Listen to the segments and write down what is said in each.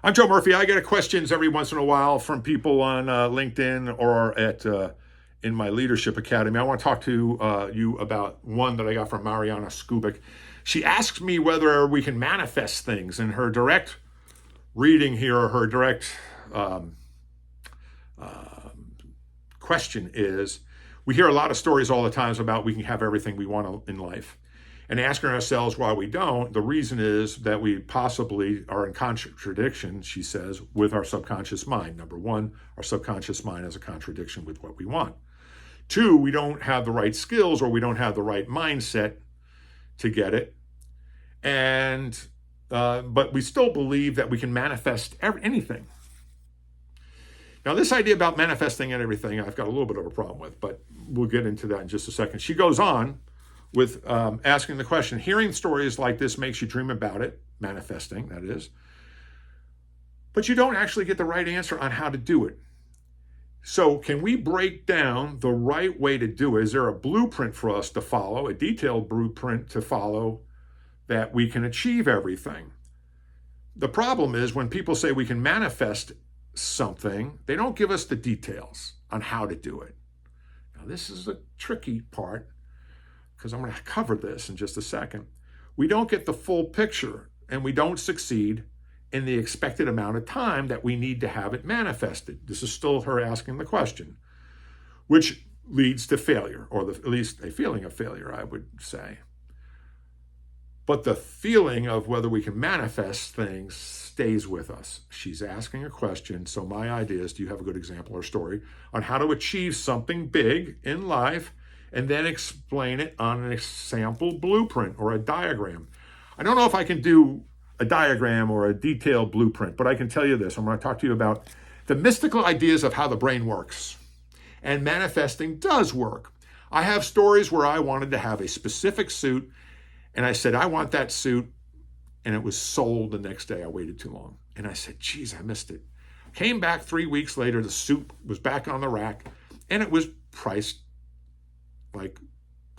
I'm Joe Murphy. I get questions every once in a while from people on LinkedIn or at in my Leadership Academy. I want to talk to you about one that I got from Mariana Skubik. She asks me whether we can manifest things, and her direct reading here, or her direct question is, we hear a lot of stories all the time about we can have everything we want in life. And asking ourselves why we don't, the reason is that we possibly are in contradiction, she says, with our subconscious mind. Number one, our subconscious mind has a contradiction with what we want. Two, we don't have the right skills, or we don't have the right mindset to get it. And but we still believe that we can manifest anything. Now, this idea about manifesting and everything, I've got a little bit of a problem with, but we'll get into that in just a second. She goes on with asking the question, hearing stories like this makes you dream about it, manifesting, that is, but you don't actually get the right answer on how to do it. So can we break down the right way to do it? Is there a blueprint for us to follow, a detailed blueprint to follow that we can achieve everything? The problem is when people say we can manifest something, they don't give us the details on how to do it. Now, this is the tricky part, because I'm going to cover this in just a second. We don't get the full picture, and we don't succeed in the expected amount of time that we need to have it manifested. This is still her asking the question, which leads to failure, or at least a feeling of failure, I would say. But the feeling of whether we can manifest things stays with us. She's asking a question, so my idea is, do you have a good example or story on how to achieve something big in life, and then explain it on an example blueprint or a diagram? I don't know if I can do a diagram or a detailed blueprint, but I can tell you this. I'm going to talk to you about the mystical ideas of how the brain works. And manifesting does work. I have stories where I wanted to have a specific suit, and I said, I want that suit, and it was sold the next day. I waited too long. And I said, geez, I missed it. Came back 3 weeks later, the suit was back on the rack, and it was priced like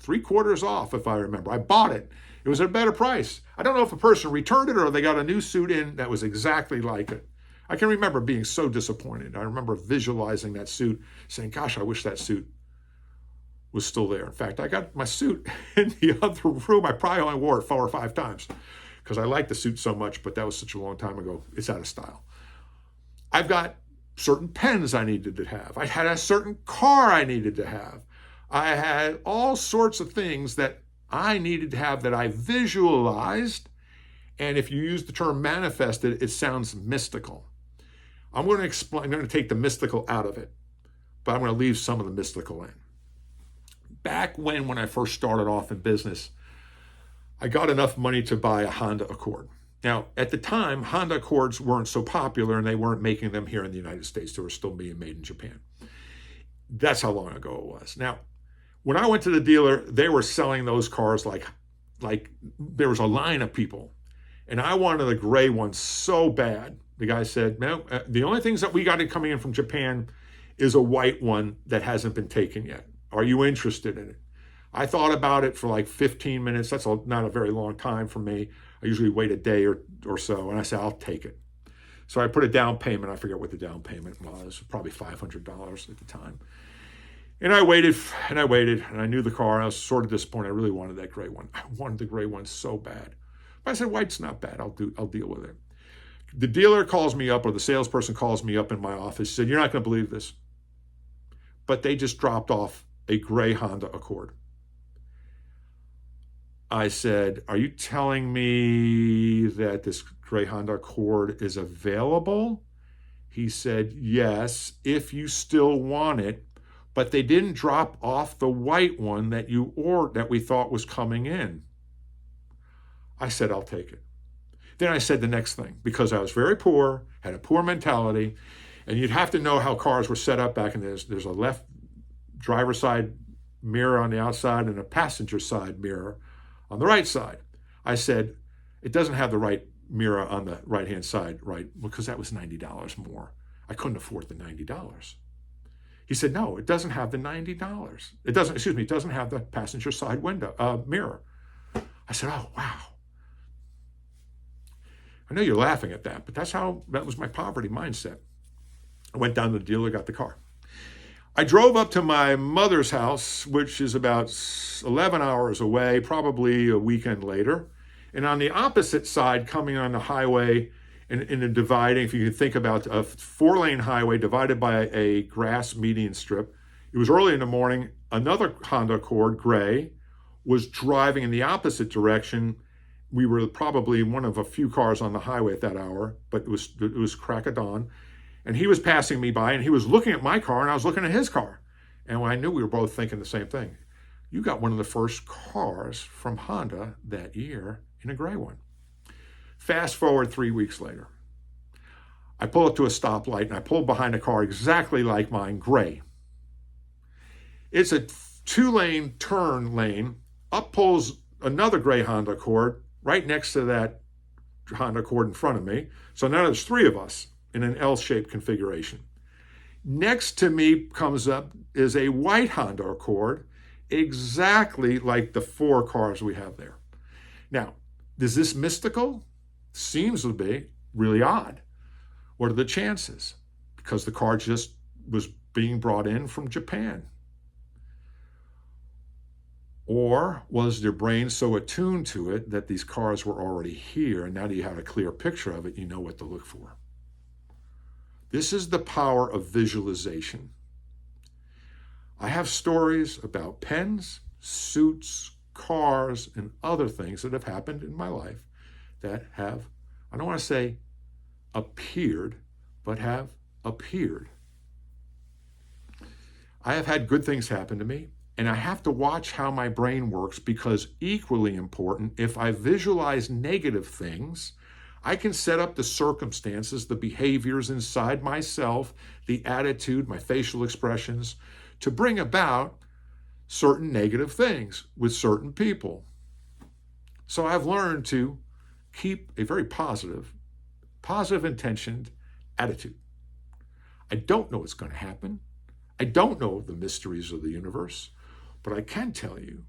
3/4 off, if I remember. I bought it. It was at a better price. I don't know if a person returned it or they got a new suit in that was exactly like it. I can remember being so disappointed. I remember visualizing that suit, saying, gosh, I wish that suit was still there. In fact, I got my suit in the other room. I probably only wore it 4 or 5 times because I liked the suit so much, but that was such a long time ago. It's out of style. I've got certain pens I needed to have. I had a certain car I needed to have. I had all sorts of things that I needed to have that I visualized. And if you use the term manifested, it sounds mystical. I'm going to take the mystical out of it, but I'm going to leave some of the mystical in. Back when I first started off in business, I got enough money to buy a Honda Accord. Now, at the time, Honda Accords weren't so popular, and they weren't making them here in the United States. They were still being made in Japan. That's how long ago it was. Now, when I went to the dealer, they were selling those cars like there was a line of people. And I wanted a gray one so bad. The guy said, no, the only things that we got coming in from Japan is a white one that hasn't been taken yet. Are you interested in it? I thought about it for like 15 minutes. That's not a very long time for me. I usually wait a day or so. And I said, I'll take it. So I put a down payment. I forget what the down payment was. Probably $500 at the time. And I waited, and I knew the car. I was sort of disappointed. I really wanted that gray one. I wanted the gray one so bad. But I said, white's not bad. I'll deal with it. The dealer calls me up, or the salesperson calls me up in my office. He said, you're not going to believe this, but they just dropped off a gray Honda Accord. I said, are you telling me that this gray Honda Accord is available? He said, yes, if you still want it. But they didn't drop off the white one that we thought was coming in. I said, I'll take it. Then I said the next thing, because I was very poor, had a poor mentality, and you'd have to know how cars were set up back in this. There's a left driver's side mirror on the outside and a passenger side mirror on the right side. I said, it doesn't have the right mirror on the right-hand side, right? Because that was $90 more. I couldn't afford the $90. He said, no, it doesn't have the $90. It doesn't have the passenger side window mirror. I said, oh, wow. I know you're laughing at that, but that was my poverty mindset. I went down to the dealer, got the car. I drove up to my mother's house, which is about 11 hours away, probably a weekend later. And on the opposite side, coming on the highway in a dividing, if you can think about a 4-lane highway divided by a grass median strip, it was early in the morning. Another Honda Accord, gray, was driving in the opposite direction. We were probably one of a few cars on the highway at that hour, but it was crack of dawn. And he was passing me by, and he was looking at my car, and I was looking at his car. And I knew we were both thinking the same thing. You got one of the first cars from Honda that year in a gray one. Fast forward 3 weeks later. I pull up to a stoplight, and I pull behind a car exactly like mine, gray. It's a 2-lane turn lane. Up pulls another gray Honda Accord right next to that Honda Accord in front of me. So now there's 3 of us in an L-shaped configuration. Next to me comes up is a white Honda Accord, exactly like the 4 cars we have there. Now, is this mystical? Seems to be really odd. What are the chances? Because the car just was being brought in from Japan. Or was your brain so attuned to it that these cars were already here, and now that you have a clear picture of it, you know what to look for? This is the power of visualization. I have stories about pens, suits, cars, and other things that have happened in my life that have, I don't want to say appeared, but have appeared. I have had good things happen to me, and I have to watch how my brain works, because equally important, if I visualize negative things, I can set up the circumstances, the behaviors inside myself, the attitude, my facial expressions, to bring about certain negative things with certain people. So I've learned to keep a very positive intentioned attitude. I don't know what's going to happen. I don't know the mysteries of the universe, but I can tell you,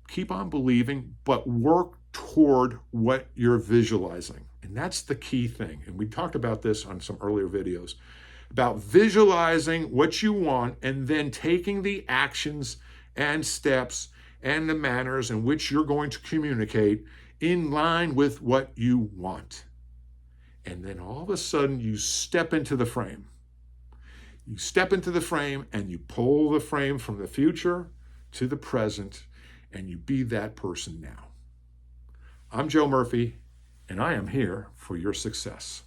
keep on believing, but work toward what you're visualizing. And that's the key thing. And we talked about this on some earlier videos, about visualizing what you want and then taking the actions and steps and the manners in which you're going to communicate in line with what you want. And then all of a sudden you step into the frame. You step into the frame and you pull the frame from the future to the present, and you be that person now. I'm Joe Murphy, and I am here for your success.